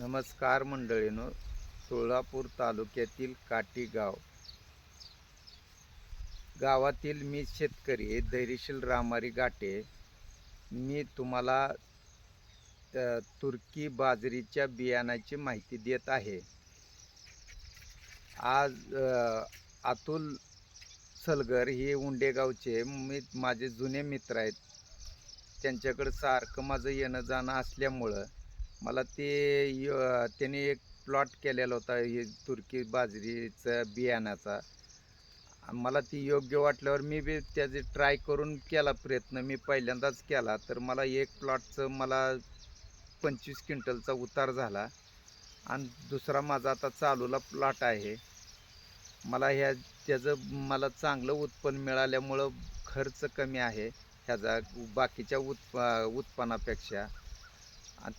नमस्कार मंडळींनो, सोलापूर तालुक्यातील काटी गावातील मी शेतकरी धैर्यशील रामारी गाटे. मी तुम्हाला तुर्की बाजरीच्या बियाणाची माहिती देत आहे. आज अतुल सलगर हे उंडेगावचे माझे जुने मित्र आहेत. त्यांच्याकडे सारखं माझं येणं जाणं असल्यामुळं मला त्यांनी एक प्लॉट केलेला होता हे तुर्की बाजरीचा बियाणाचा. मला ती योग्य वाटल्यावर मी बी त्याचे ट्राय करून केला प्रयत्न. मी पहिल्यांदाच केला तर मला एक प्लॉटचं मला 25 क्विंटलचा उतार झाला आणि दुसरा माझा आता चालूला प्लॉट आहे. मला त्याचं मला चांगलं उत्पन्न मिळाल्यामुळं खर्च कमी आहे ह्याचा बाकीच्या उत्पन्नापेक्षा.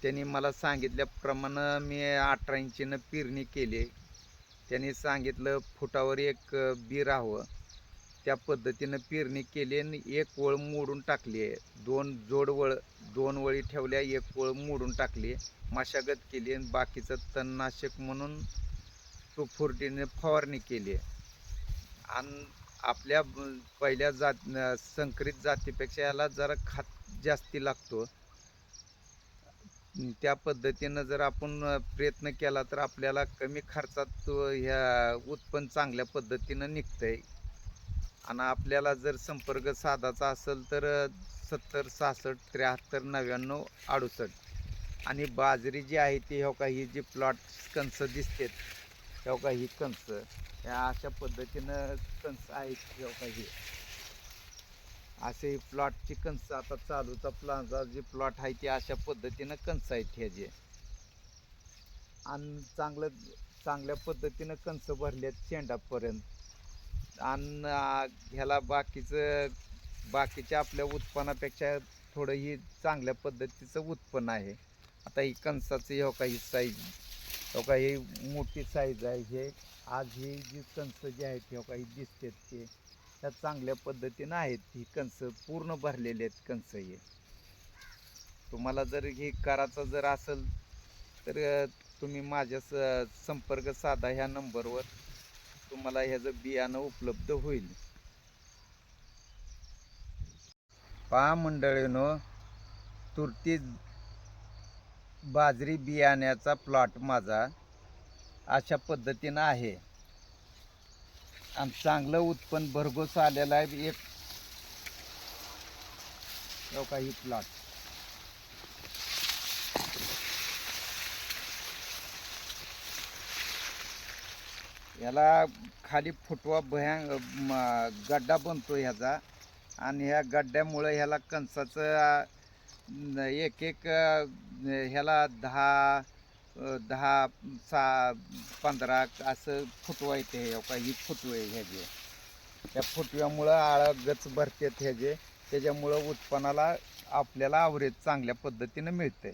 त्यांनी मला सांगितल्याप्रमाणे मी 18 इंचीनं पेरणी केली. त्यांनी सांगितलं फुटावर एक बी राहावं, त्या पद्धतीनं पेरणी केली आणि एक वळ मोडून टाकली आहे. दोन वळी ठेवल्या, एक वळ मोडून टाकली, मशागत केली आणि बाकीचं तणनाशक म्हणून 2,4-D फवारणी केली आहे. आणि आपल्या पहिल्या संकरित जातीपेक्षा याला जरा खत जास्ती लागतो. त्या पद्धतीनं जर आपण प्रयत्न केला तर आपल्याला कमी खर्चात ह्या उत्पन्न चांगल्या पद्धतीनं निघतंय. आणि आपल्याला जर संपर्क साधायचा असेल तर 70 66 73 99 68. आणि बाजरी जी आहे ती हो का, ही जी प्लॉट कणस दिसते हो का, ही कणस ह्या अशा पद्धतीनं कणस आहेत हो का. ही असे प्लॉटची कणस आता चालूचा प्लॉटचा जे प्लॉट आहे ते अशा पद्धतीनं कणस आहेत ह्याचे. आणि चांगल्या पद्धतीनं कणस भरलेत शेंडापर्यंत. आणि ह्याला बाकीच्या आपल्या उत्पन्नापेक्षा थोडं ही चांगल्या पद्धतीचं उत्पन्न आहे. आता ही कणसाची हो का, ही साईज हो का, ही मोठी साईज आहे. हे आज ही जी कणस जी आहेत हो का, ही दिसतात ते ह्या चांगल्या पद्धतीनं आहेत. ही कणस पूर्ण भरलेले आहेत कणस. हे तुम्हाला जर हे करायचं जर असेल तर तुम्ही माझ्या संपर्क साधा ह्या नंबरवर, तुम्हाला ह्याचं बियाणं उपलब्ध होईल. पहा मंडळींनो, तुर्की बाजरी बियाण्याचा प्लॉट माझा अशा पद्धतीनं आहे आणि चांगलं उत्पन्न भरघोस आलेलं आहे. एक हो का, ही प्लॉट याला खाली फुटवा गड्डा बनतो ह्याचा. आणि ह्या गड्ड्यामुळे ह्याला कणसाचं एक ह्याला 10 15 असं फुटवा येते. हो का, ही फुटवे ह्याचे, त्या फुटव्यामुळं गच भरतात ह्याचे. त्याच्यामुळं उत्पन्नाला आपल्याला ॲव्हरेज चांगल्या पद्धतीनं मिळते.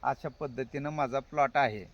अशा पद्धतीनं माझा प्लॉट आहे.